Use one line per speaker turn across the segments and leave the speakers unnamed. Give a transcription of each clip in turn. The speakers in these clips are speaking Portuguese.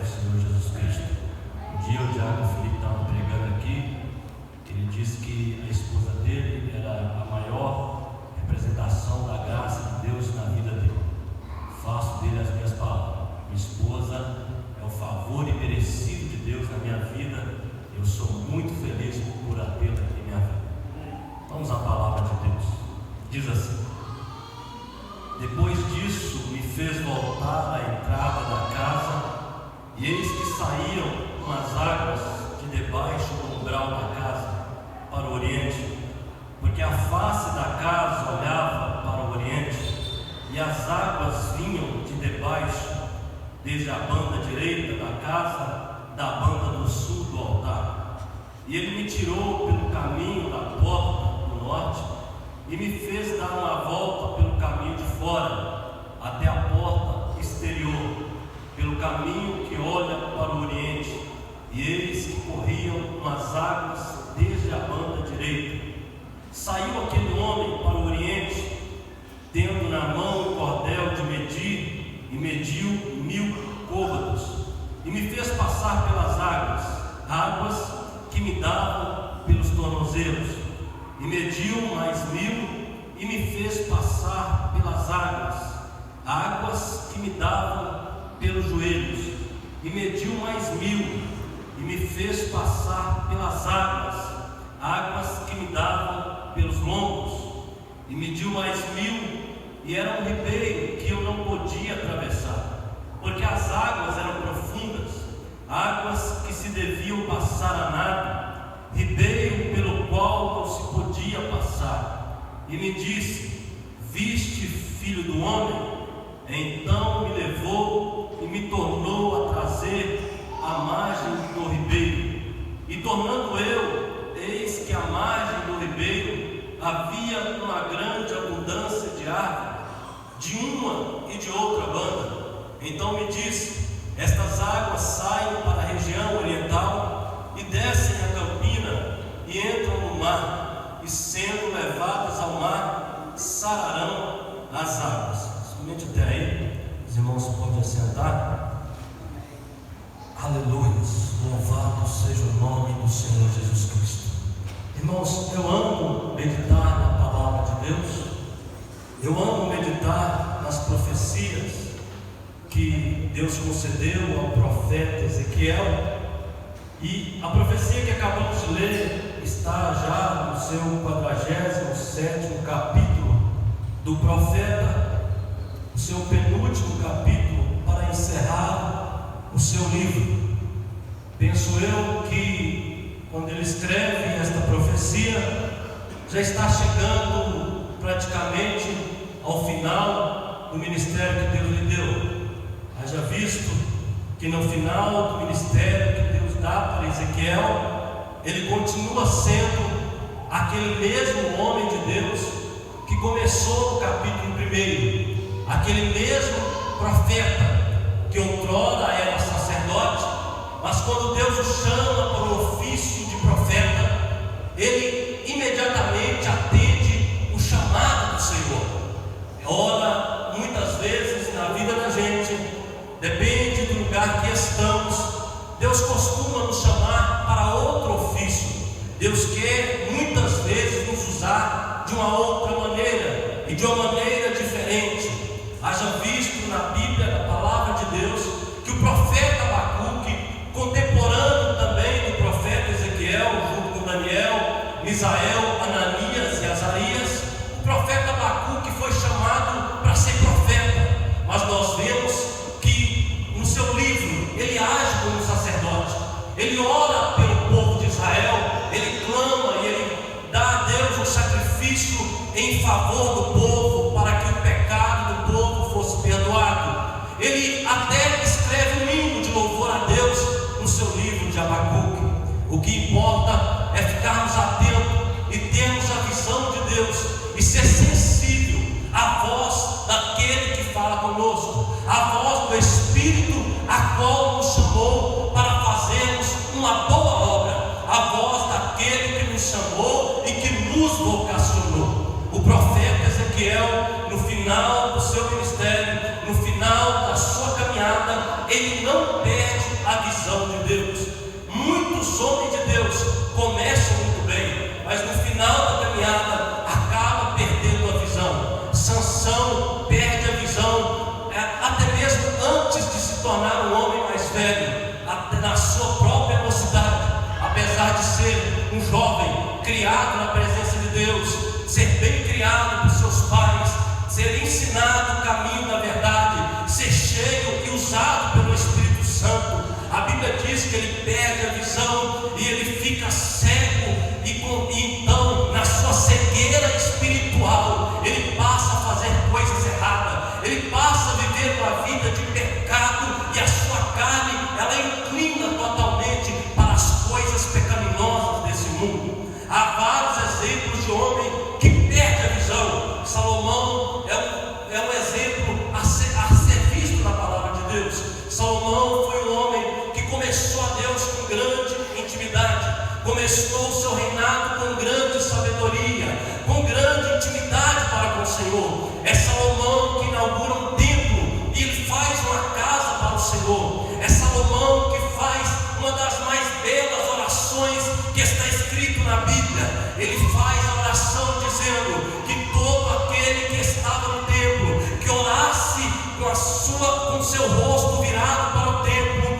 do Senhor Jesus Cristo. Um dia o Diácono Felipe estava pregando aqui, ele disse que a esposa dele era a maior representação da graça de Deus na vida dele. Faço dele as minhas palavras. Minha esposa é o favor imerecido de Deus na minha vida. Eu sou muito feliz por a tê-la em minha vida. Vamos à palavra de Deus. Diz assim: depois disso me fez voltar à entrada da casa, e eis que saíam umas águas de debaixo do umbral da casa para o oriente, porque a face da casa olhava para o oriente, e as águas vinham de debaixo, desde a banda direita da casa, da banda do sul do altar. E ele me tirou pelo caminho da porta do norte, e me fez dar uma volta pelo caminho de fora, até a porta exterior, pelo caminho que olha para o oriente, e eis que corriam umas águas desde a banda direita. Saiu aquele homem para o oriente, tendo na mão um cordel de medir, e mediu 1000 côvados, e me fez passar pelas águas que me davam pelos tornozelos, e mediu mais 1000, e me fez passar pelas águas que me davam pelos joelhos, e mediu mais 1000, e me fez passar pelas águas que me davam pelos lombos, e mediu mais 1000, e era um ribeiro que eu não podia atravessar, porque as águas eram profundas, águas que se deviam passar a nado, ribeiro pelo qual não se podia passar. E me disse: viste, filho do homem? Então me levou e me tornou a trazer à margem do ribeiro, e tornando eu, eis que à margem do ribeiro havia uma grande abundância de árvores, de uma e de outra banda. Então me disse: estas águas saem para a região oriental e descem a campina e entram no mar, e sendo levadas ao mar, sararão as águas. Somente até aí, os irmãos podem assentar. Aleluia, louvado seja o nome do Senhor Jesus Cristo. Irmãos, eu amo meditar na palavra de Deus, eu amo meditar nas profecias que Deus concedeu ao profeta Ezequiel, e a profecia que acabamos de ler está já no seu 47º capítulo do profeta, o seu penúltimo capítulo para encerrar o seu livro. Penso eu que quando ele escreve esta profecia, já está chegando praticamente ao final do ministério que Deus lhe deu. Haja visto que no final do ministério que Deus dá para Ezequiel, ele continua sendo aquele mesmo homem de Deus que começou no capítulo 1, aquele mesmo profeta que outrora era sacerdote, mas quando Deus o chama para o ofício de profeta, ele imediatamente atende o chamado do Senhor. Ora, muitas vezes na vida da gente, depende do lugar que estamos, Deus costuma nos chamar para outro ofício. Deus quer muitas vezes nos usar de uma outra maneira, e de uma maneira diferente. Haja visto na Bíblia, na palavra de Deus, que o profeta Abacuque, contemporâneo também do profeta Ezequiel, junto com Daniel, Misael, Ananias e Azarias, o profeta Abacuque foi chamado para ser profeta, mas nós vemos que no seu livro ele age como sacerdote, ele ora pelo povo de Israel, ele clama e ele dá a Deus um sacrifício em favor do povo, para que o pecado do povo fosse perdoado. Ele até escreve um hino de louvor a Deus no seu livro de Abacuque. O que importa é ficarmos atentos e termos a visão de Deus e ser sensível à voz daquele que fala conosco, à voz do Espírito a qual nos chamou para fazermos uma boa obra, a voz daquele que nos chamou e que nos vocacionou. O profeta Ezequiel a visão de Deus. Muitos homens de Deus começam muito bem, mas no final da caminhada acaba perdendo a visão. Sansão perde a visão, até mesmo antes de se tornar um homem mais velho, até na sua própria mocidade. Apesar de ser um jovem criado na presença de Deus, ser bem criado por seus pais, ser ensinado o caminho da verdade, ser cheio e usado pelo Espírito Santo, a Bíblia diz que ele perde a visão e ele fica cego, e então na sua cegueira espiritual ele passa a fazer coisas erradas, ele passa a viver uma vida de pecado, e a sua carne ela inclina totalmente para as coisas pecaminosas desse mundo. Há vários exemplos de homem que perde a visão. Salomão é um exemplo a ser visto na palavra de Deus. Salomão foi um homem que começou a Deus com grande intimidade, começou o seu reinado com grande sabedoria, com grande intimidade para com o Senhor. É Salomão que inaugura um templo e ele faz uma casa para o Senhor. É Salomão que faz uma das mais belas orações que está escrito na Bíblia. Ele faz a oração dizendo que todo aquele que estava no templo, que orasse com o seu rosto virado para o templo,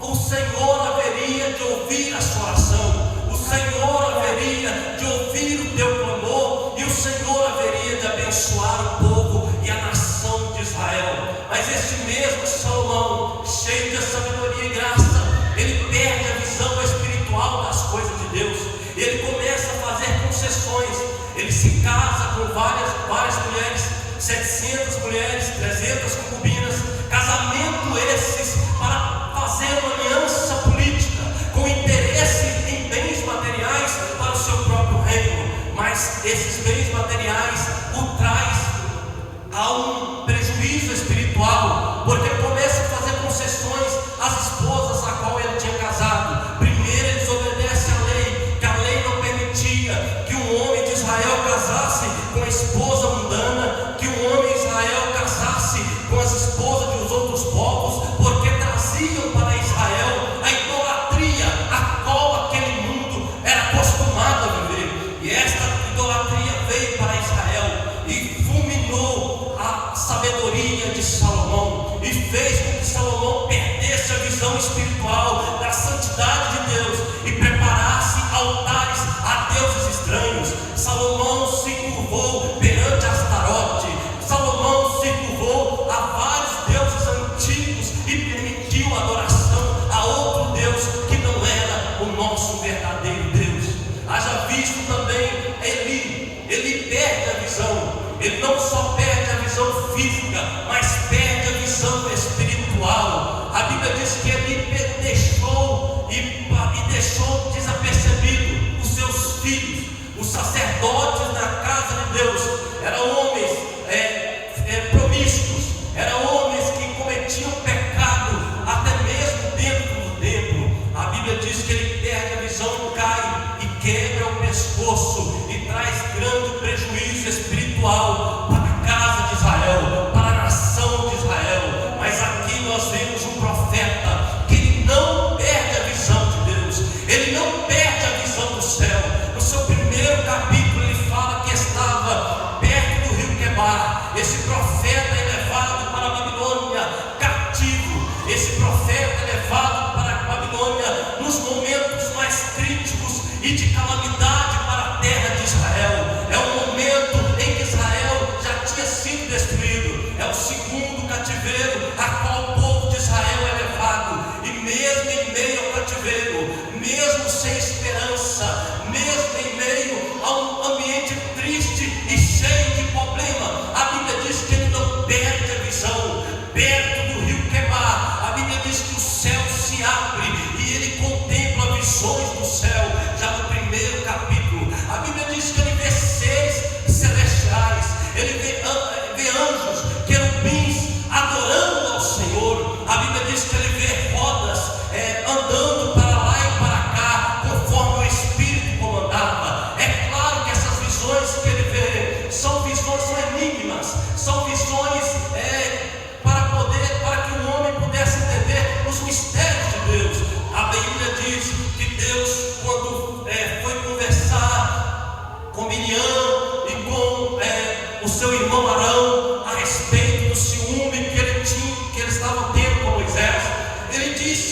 o Senhor haveria de ouvir a sua oração, o Senhor haveria de ouvir o teu clamor, e o Senhor haveria de abençoar o povo e a nação de Israel. Mas este mesmo Salomão, cheio de sabedoria e graça, ele perde a visão espiritual das coisas de Deus. Ele começa a fazer concessões, ele se casa com várias mulheres, 700 mulheres, 300 concubinas, casamento esses para fazer uma aliança política, com interesse em bens materiais para o seu próprio reino. Mas esses bens materiais o traz a um prejuízo espiritual, porque ele começa a fazer concessões às esposas a qual ele tinha casado. Primeiro ele desobedece à lei, que a lei não permitia que um homem de Israel casasse com a esposa mundana, que um homem de Israel casasse com as esposas dos outros povos, porque traziam para Israel a idolatria a qual aquele mundo era acostumado a viver. E esta idolatria veio para Israel e fulminou a sabedoria de Salomão, e fez com que Salomão perdesse a visão espiritual da santidade de Deus e preparasse altares a deuses estranhos. Salomão se curvou perante Astarote, Salomão se curvou a vários deuses antigos e permitiu adoração a outro Deus que não era o nosso verdadeiro Deus. Haja visto também ele perde a visão. Ele não só perde a visão física, mas perde a visão espiritual. A Bíblia diz que ele deixou e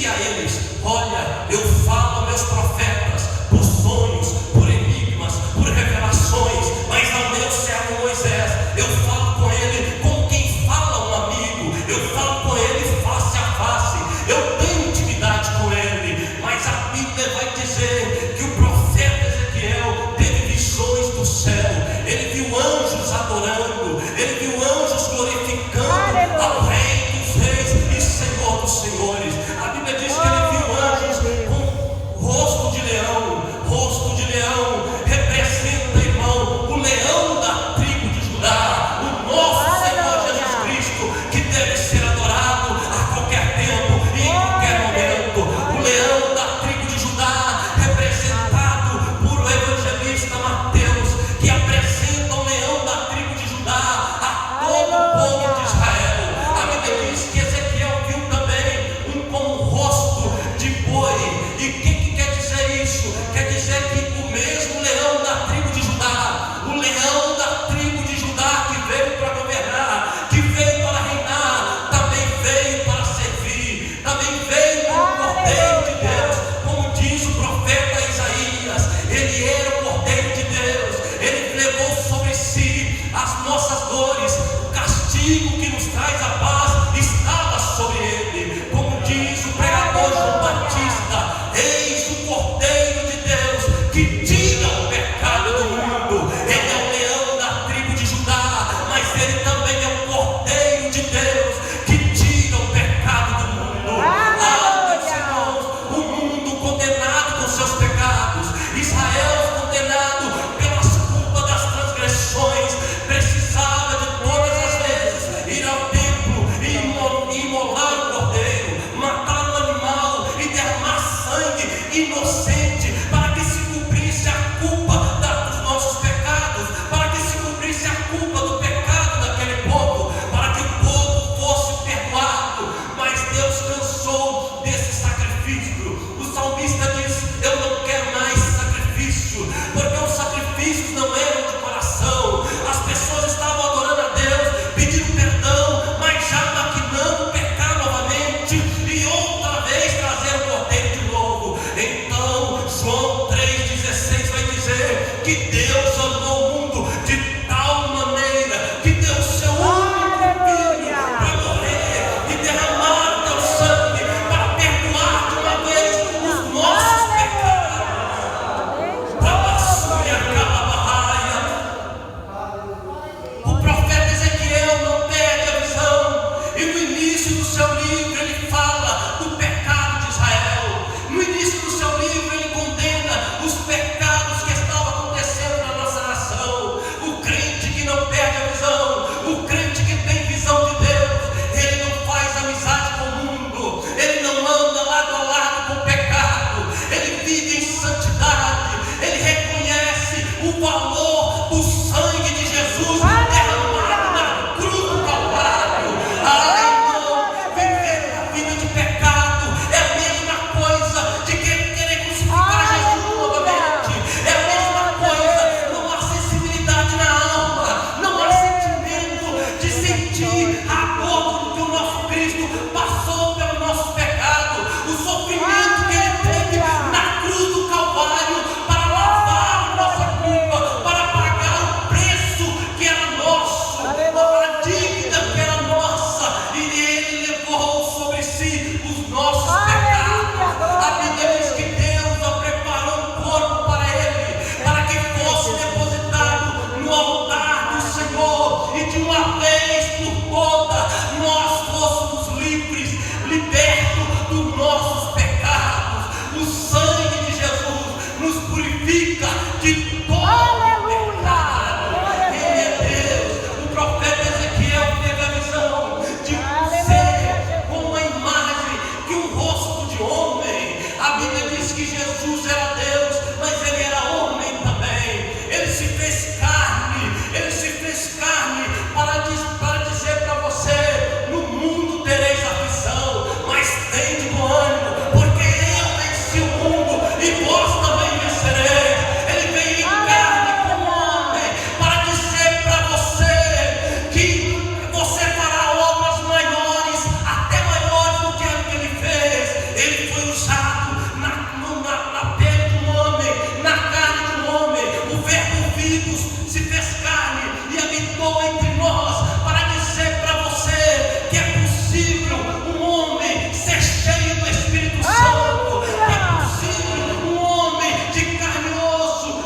disse a eles: olha, eu falo a meus profetas por sonhos, por enigmas, por revelações, mas ao meu servo Moisés eu falo com ele como quem fala um amigo, eu falo com ele face a face, eu tenho intimidade com ele. Mas a Bíblia vai dizer que o profeta Ezequiel teve visões do céu, ele viu anjos adorando, ele viu anjos glorificando ao Rei dos Reis e Senhor dos Senhores. A Bíblia diz que ele viu anjos com rosto de leão. Rosto de leão representa, irmão, o leão da tribo de Judá, o nosso Senhor Jesus Cristo, que deve ser adorado a qualquer tempo e em qualquer momento. O leão da tribo de Judá, representado por o evangelista Mateus, que apresenta o leão da tribo de Judá a todo o povo de Israel. A Bíblia diz que Ezequiel viu também um com um rosto de boi. E o que quer dizer isso? Quer dizer que o mesmo leão da tribo de Judá, o leão da tribo de Judá que veio para governar, que veio para reinar, também veio para servir, também veio como Cordeiro de Deus, como diz o profeta Isaías. Ele era o Cordeiro de Deus, ele levou sobre si as nossas dores, o castigo que nos traz a paz estava sobre ele, como diz o pregador João Batista: eis o Cordeiro de Deus que tira o pecado do mundo. Ele é o leão da tribo de Judá, mas ele também é o Cordeiro de Deus que tira o pecado do mundo. Ah, meus irmãos, o mundo condenado com seus pecados, Israel condenado pelas culpas das transgressões, precisava de todas as vezes ir ao templo e imolar o cordeiro, matar o animal e derramar sangue inocente, para que se cumprisse a culpa dos nossos pecados, para que se cumprisse a culpa do pecado daquele povo, para que o povo fosse perdoado. Mas Deus cansou desse sacrifício. O salmista diz: eu não quero mais sacrifício, porque os sacrifícios não eram de coração. As pessoas estavam adorando a Deus, pedindo perdão, mas já maquinando pecar novamente e outra vez trazer o cordeiro de novo. Então Ele foi usado na pele de um homem, na carne de um homem. O Verbo vivo se fez carne e habitou entre nós para dizer para você que é possível um homem ser cheio do Espírito Santo, que é possível um homem de carne e osso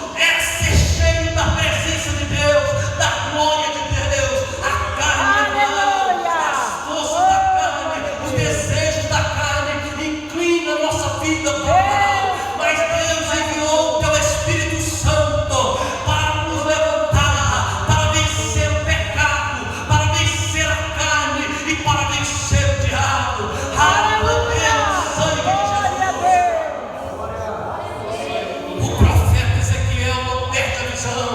ser cheio da presença de Deus, da glória de Deus. A carne não, as forças da carne, os desejos da carne inclinam a nossa vida para o mal, mas Deus enviou o teu Espírito Santo para nos levantar, para vencer o pecado, para vencer a carne e para vencer o diabo. Aleluia, sangue de Jesus. O profeta Ezequiel não perde a visão.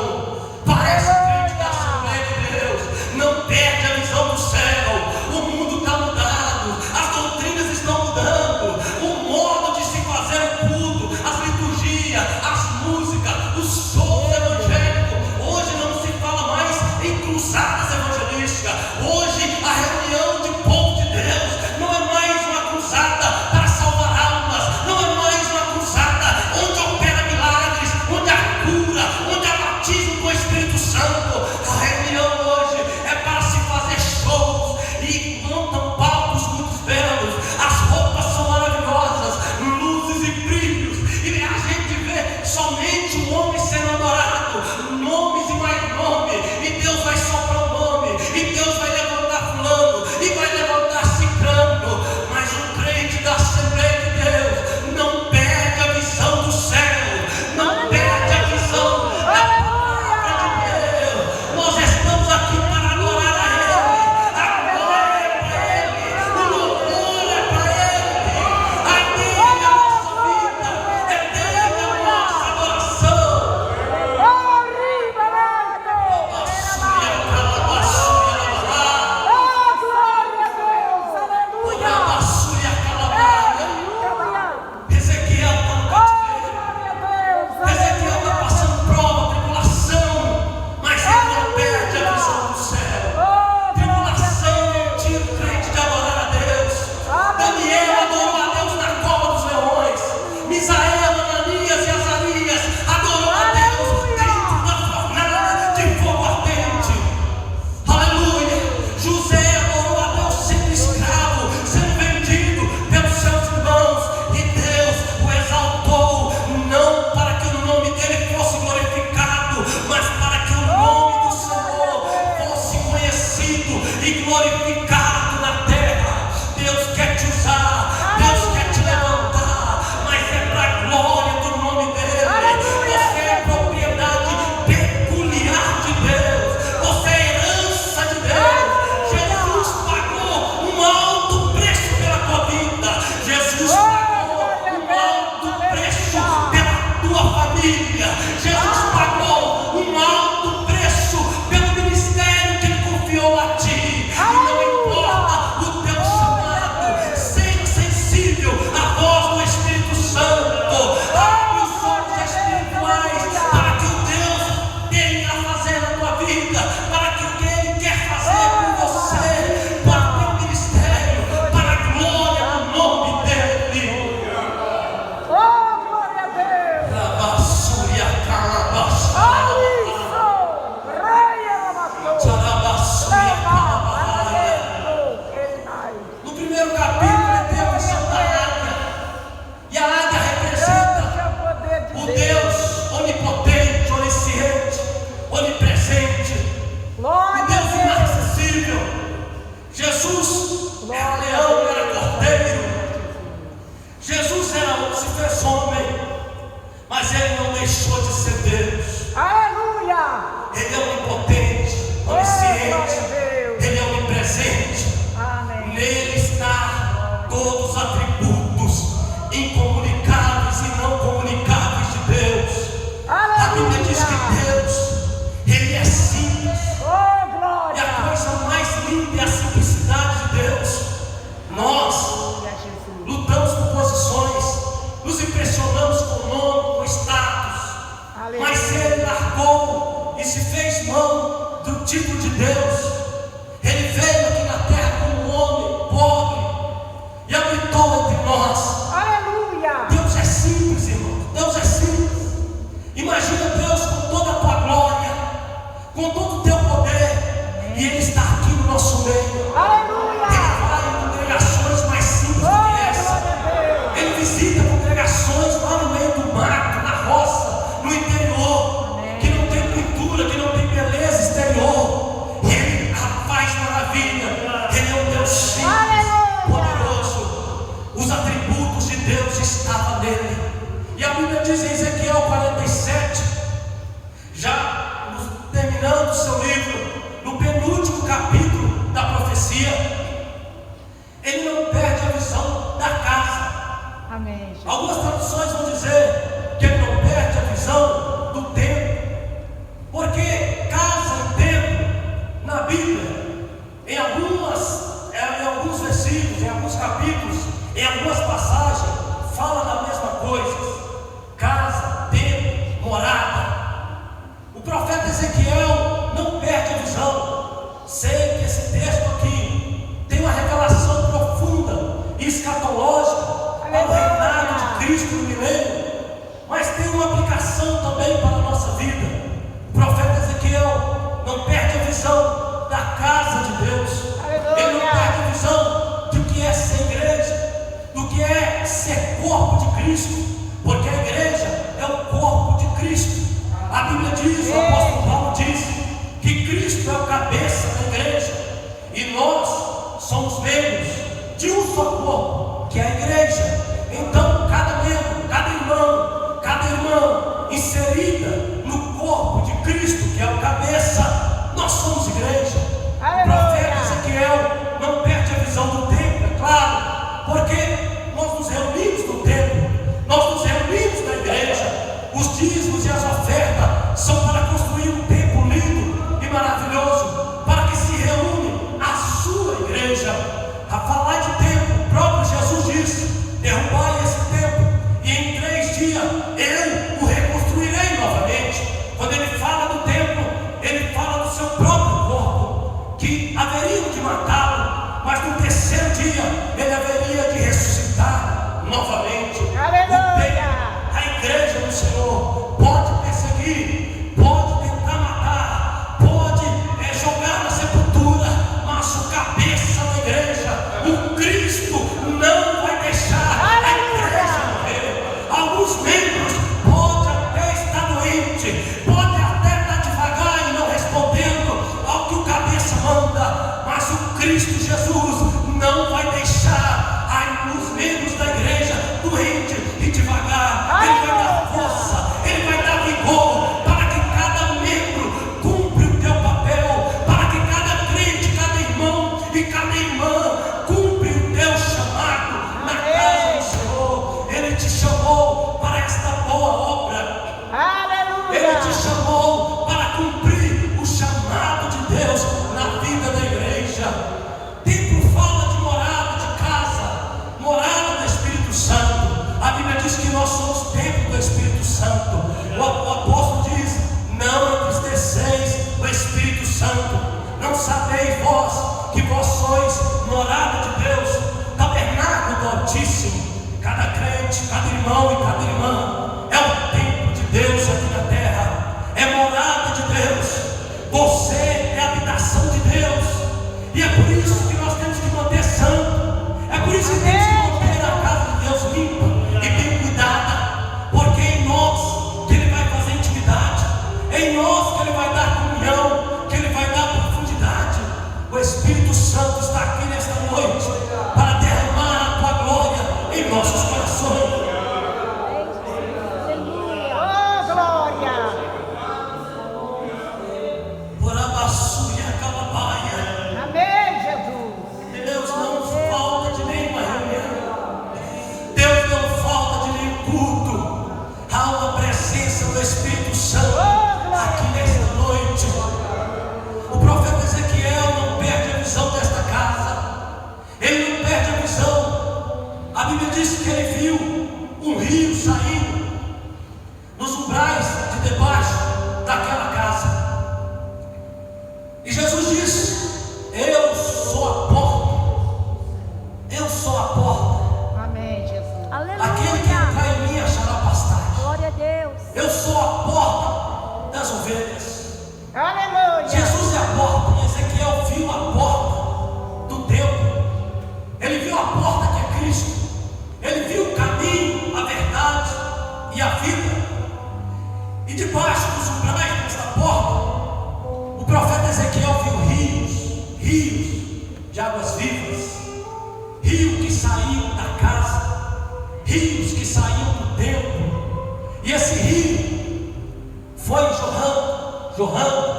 Parece crente da Assembleia de Deus, não perde a visão do céu. O mundo está mudado, as doutrinas estão mudando, o modo de se fazer o culto, as liturgias, as músicas, os shows evangélicos. Hoje não se fala mais em cruzadas evangelísticas. Hoje a reunião de povo de Deus não é mais uma cruzada para salvar almas, não é mais uma cruzada onde opera milagres, onde há cura, onde há batismo com o Espírito Santo. A reunião hoje é para se fazer shows e montam palcos muito belos, as roupas são maravilhosas, luzes e brilhos, e a gente vê somente o homem sendo adorado, nomes e mais nome, e Deus vai soprar o nome, e Deus vai levantar fulano, e vai levantar ciclano. Mas o crente da Assembleia de Deus não perde a visão do céu, não perde a visão da palavra de Deus. Nós estamos aqui para adorar a Ele, a glória é para Ele, o louvor é para Ele, a dele é a nossa vida, é dele a nossa adoração. Ezequiel está no cativeiro, Ezequiel está passando prova, tribulação, mas ele não perde a visão do céu. Tribulação não tira o crente de adorar a Deus. Daniel adorou a Deus na cova dos leões. Misael, Ananias e Azarias adorou a Deus dentro da fornalha de fogo ardente. Aleluia. José adorou a Deus sendo escravo, sendo vendido pelos seus irmãos, e Deus o exaltou, não para que o nome dele fosse glorificado, mas para que o nome do Senhor fosse conhecido e glorificado na terra. Deus quer te usar, Deus quer te levantar, mas é para a glória do nome dele. Você é propriedade peculiar de Deus, você é herança de Deus. Jesus pagou um alto preço pela tua vida, Jesus pagou um alto preço pela tua família, Jesus pagou um alto preço pelo ministério que Ele confiou a ti. E não importa o teu chamado, seja sensível à voz do Espírito Santo. Abre os olhos espirituais para que o Deus tenha a fazer na tua vida, para que o que Ele quer fazer com você, para o teu ministério, para a glória do nome dEle. Rabassuria calabassa, Sarabassuria calabassa. No primeiro capítulo ele deu a visão da águia, e a águia representa o Deus onipotente, onisciente, onipresente, o Deus inacessível. Jesus era leão, era cordeiro. Jesus se fez homem, mas ele não deixou de ser Deus. Ele é onipotente, onisciente, ele é onipresente. Nele está todos os atributos incomunicáveis e não comunicáveis de Deus. A Bíblia diz que Deus, Ele é simples. E a coisa mais linda é a simplicidade de Deus. Nós lutamos por posições, nos impressionamos com o nome, com o status, mas Ele largou e se fez mão do tipo de Deus. Ele veio aqui na terra como um homem pobre e habitou entre nós. estava nele. E a Bíblia diz em Ezequiel 47, já terminando o seu livro, no penúltimo capítulo da profecia, ele não perde a visão da casa.
Amém.
Algumas traduções vão dizer que ele não perde a visão do templo, porque casa e templo, na Bíblia, em alguns versículos, em alguns capítulos, em algumas passagens, fala da mesma coisa: casa, templo, morada. O profeta Ezequiel não perde a visão. Sei que esse texto aqui tem uma revelação profunda e escatológica para o reinado de Cristo no milênio, mas tem uma aplicação também para a nossa vida. O profeta Ezequiel não perde a visão da casa de Deus. Ele não perde a visão do que é ser igreja, do que é ser corpo de Cristo, porque a igreja é o corpo de Cristo. A Bíblia diz, o apóstolo Paulo diz, que Cristo é o cabeça da igreja e nós somos membros de um só corpo, que é a igreja. Então cada membro, cada irmã inserida no corpo de Cristo, que é o cabeça, nós somos igreja. O profeta Ezequiel não perde a visão do templo, é claro, porque nós nos reunimos no templo, nós nos reunimos na igreja. Os dízimos e as ofertas são para construir um templo lindo e maravilhoso, para que se reúne a sua igreja. A falar de templo, o próprio Jesus disse: derrubai esse templo e em 3 dias eu o reconstruirei novamente. Quando ele fala do templo, ele fala do seu próprio corpo, que haveriam de matá-lo, mas no 3º dia ele haveria de ressuscitar novamente. A igreja do Senhor pode perseguir, pode tentar matar, pode jogar na sepultura, mas o cabeça da igreja, o Cristo, não vai deixar a igreja morrer. Alguns membros podem até estar doentes, podem até estar devagar e não respondendo ao que o cabeça manda, mas o Cristo Jesus não vai deixar os membros da igreja doentes e devagar. Ele vai dar força, ele vai dar vigor, para que cada membro cumpra o teu papel, para que cada crente, cada irmão e cada irmã cumpra o teu chamado na casa do Senhor. Ele te chamou para esta boa obra. Ele te chamou para cumprir o chamado de Deus na vida da igreja. Templo fala de morada, de casa, morada do Espírito Santo. A Bíblia diz que nós somos templo do Espírito Santo. O apóstolo diz: não entristeceis o Espírito Santo. Não sabeis vós que vós sois morada de Deus, tabernáculo do Altíssimo. Cada crente, cada irmão e cada irmã é o templo de Deus aqui na terra, é morada de Deus. Você é a habitação de Deus, e é por isso que nós temos que manter santo, é por isso que temos que manter a casa de Deus limpa e bem cuidada, porque é em nós que Ele vai fazer intimidade, é em nós que Ele vai dar comunhão, que Ele vai dar profundidade. O Espírito Santo está aqui nesta noite para derramar a tua glória em nossos corações. Deus não falta de nenhuma reunião, Deus não falta de nenhum culto. Há uma presença do Espírito Santo aqui nesta noite. O profeta Ezequiel não perde a visão desta casa, ele não perde a visão. A Bíblia diz que ele viu um rio saindo nos umbrais de debaixo daquela casa, e Jesus disse: eu sou a porta. Eu sou a porta.
Amém, Jesus.
Aquele que entrar em mim achará pastagem.
Glória a Deus.
Eu sou a porta das ovelhas.
Aleluia.
Jesus é a porta. E Ezequiel viu a porta do templo. Ele viu a porta que é Cristo. Ele viu o caminho, a verdade e a vida. E debaixo dos umbrais desta porta, o profeta Ezequiel viu rios de águas vivas, rio que saiu da casa, rios que saíam do templo, e esse rio foi jorrando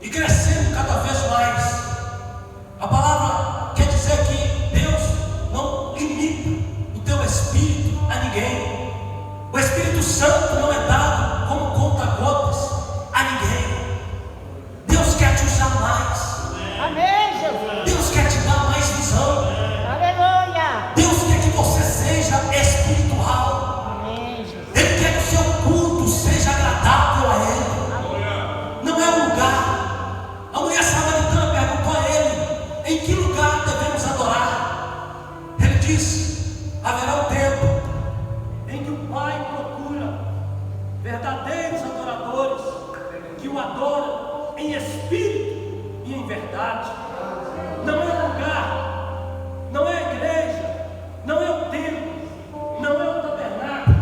e crescendo cada vez mais. A palavra quer dizer que Deus não limita o teu espírito a ninguém. O Espírito Santo não é dado como conta-gotas a ninguém. Deus quer te usar mais.
Amém, Jesus.
Deus quer te dar mais visão.
Aleluia.
Deus quer que você seja espiritual.
Amém, Jesus.
Ele quer que o seu culto seja agradável a Ele. Não é um lugar. A mulher samaritana perguntou a Ele: em que lugar devemos adorar? Ele disse: haverá um tempo em que o Pai procura verdadeiros adoradores que o adoram em espírito e em verdade. Não é um lugar, não é a igreja, não é o templo, não é o tabernáculo.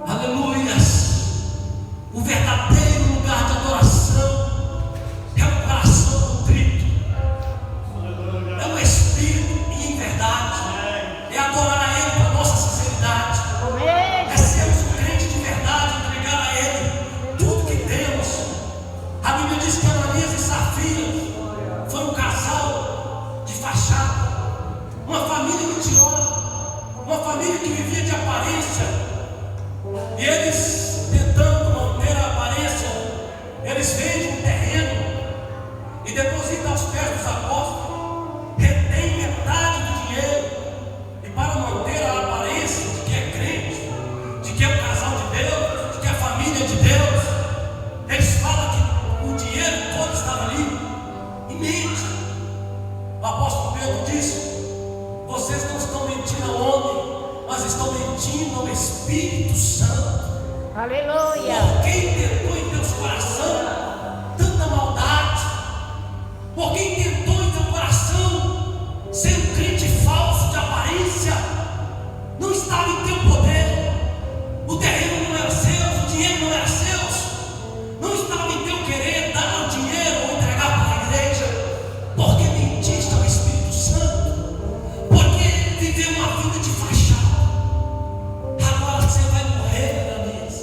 Aleluias! O verdadeiro lugar de adoração é o coração contrito, é o espírito e em verdade, é adorar a Ele com a nossa sinceridade,
Amém.
é sermos um crente de verdade, entregar a Ele tudo que temos. A Bíblia diz que Ananias e Safira foi um casal de fachada, uma família mentirosa, uma família que vivia de aparência. E eles, tentando manter a aparência, eles vendem um terreno e depositam aos pés dos apóstolos, retém metade do dinheiro, e para manter a aparência de que é crente, de que é um casal de Deus, de que é família de Deus, eles falam que o dinheiro todo estava ali e mente. O apóstolo Pedro disse: vocês não estão mentindo ao homem, mas estão mentindo ao Espírito Santo.
Aleluia.
Por quem tentou em teus coração tanta maldade? Por quem tentou em teu coração ser um crente falso de aparência? Não estava em teu poder. O terreno não era seu, o dinheiro não era seu. Não estava em teu querer dar o dinheiro ou entregar para a igreja. Porque mentiste ao Espírito Santo. Porque viveu uma vida de fachada. Agora você vai morrer, Ananias.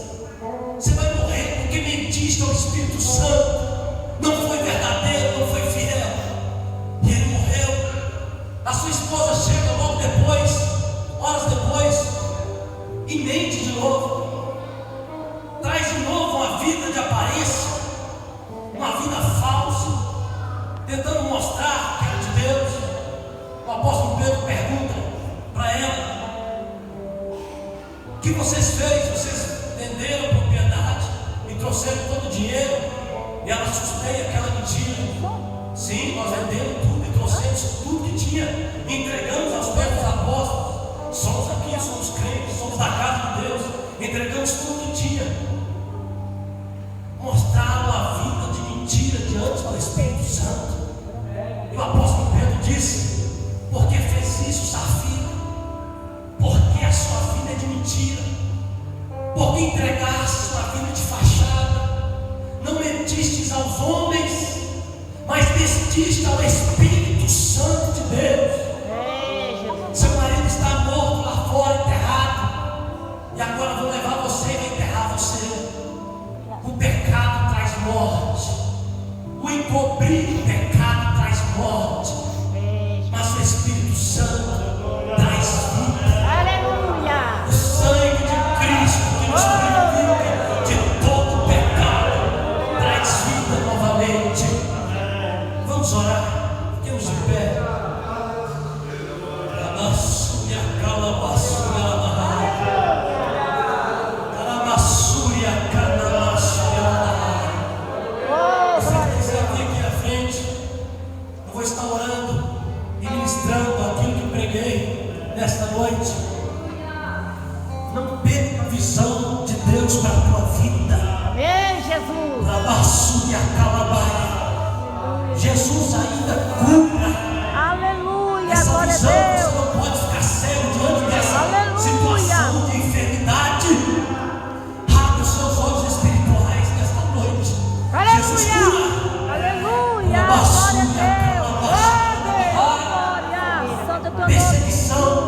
Você vai morrer porque mentiste ao Espírito Santo. Não foi verdadeiro, não foi fiel. E ele morreu. A sua esposa chega logo depois, horas depois, e mente de novo. Traz de novo uma vida de aparência, uma vida falsa, tentando mostrar que era de Deus. O apóstolo Pedro pergunta para ela: o que vocês fez? Vocês venderam a propriedade e trouxeram todo o dinheiro? E ela susteia aquela mentira. Sim, nós vendemos tudo e trouxemos tudo que tinha, e entregamos aos pés dos apóstolos. Somos aqui, somos crentes, somos da casa de Deus, entregamos tudo que tinha. Mostraram a vida de mentira diante do Espírito Santo. E o apóstolo Pedro disse: por que fez isso, Safira? Porque a sua vida é de mentira. Porque entregaste sua vida de fachada. Não mentistes aos homens, mas mentiste ao Espírito Santo de Deus.
Amém, Jesus.
Seu marido está morto lá fora, enterrado, e agora vão levar você e vai enterrar você. O pecado traz morte. O encobrir o pecado traz morte. Mas o Espírito Santo traz vida.
Aleluia.
O sangue de Cristo que nos purifica de todo pecado traz vida novamente. Vamos orar. Fiquemos de pé. Calabaçúria, calabaçúria, calabaçúria, calabaçúria.
Oh,
Você
glória.
quiser vir aqui à frente, eu vou estar orando e ministrando aquilo que preguei nesta noite. Não perca a visão de Deus para a tua vida.
Amém, Jesus.
Calabaçúria, calabaia. Jesus ainda cura.
Aleluia.
Essa
Glória a
visão, você
Deus.
não pode ficar cego diante dessa
Aleluia.
situação de enfermidade. Abre os seus olhos espirituais nesta noite. Jesus
Aleluia.
cura.
Aleluia. Glória a Deus. Oh, Deus. Glória. Santo é teu nome.
Perseguição,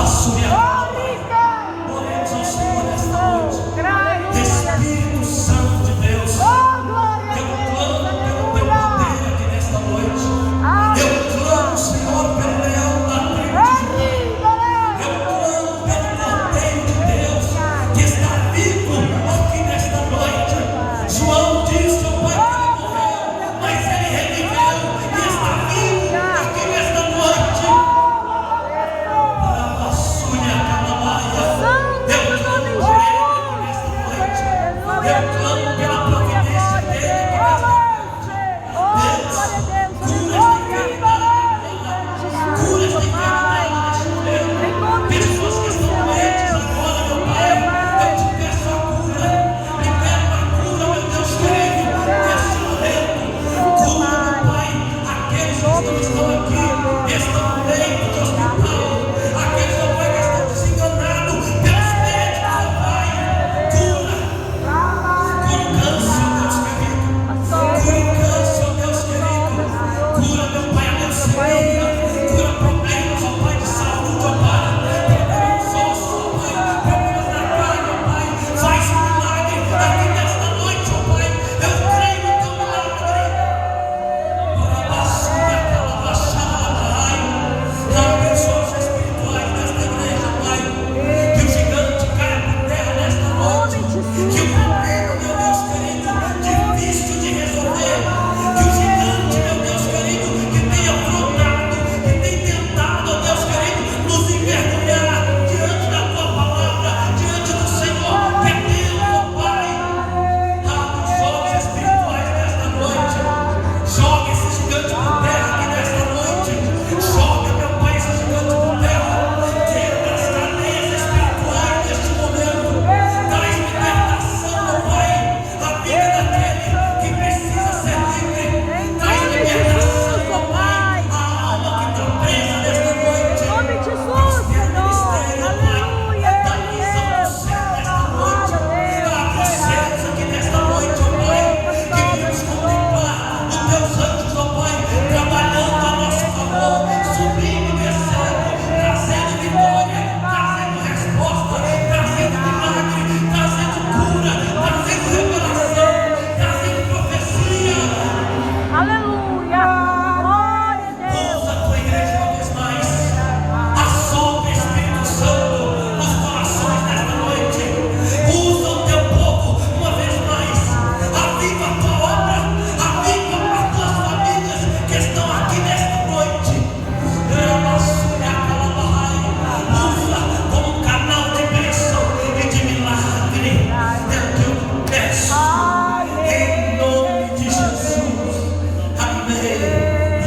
passo, minha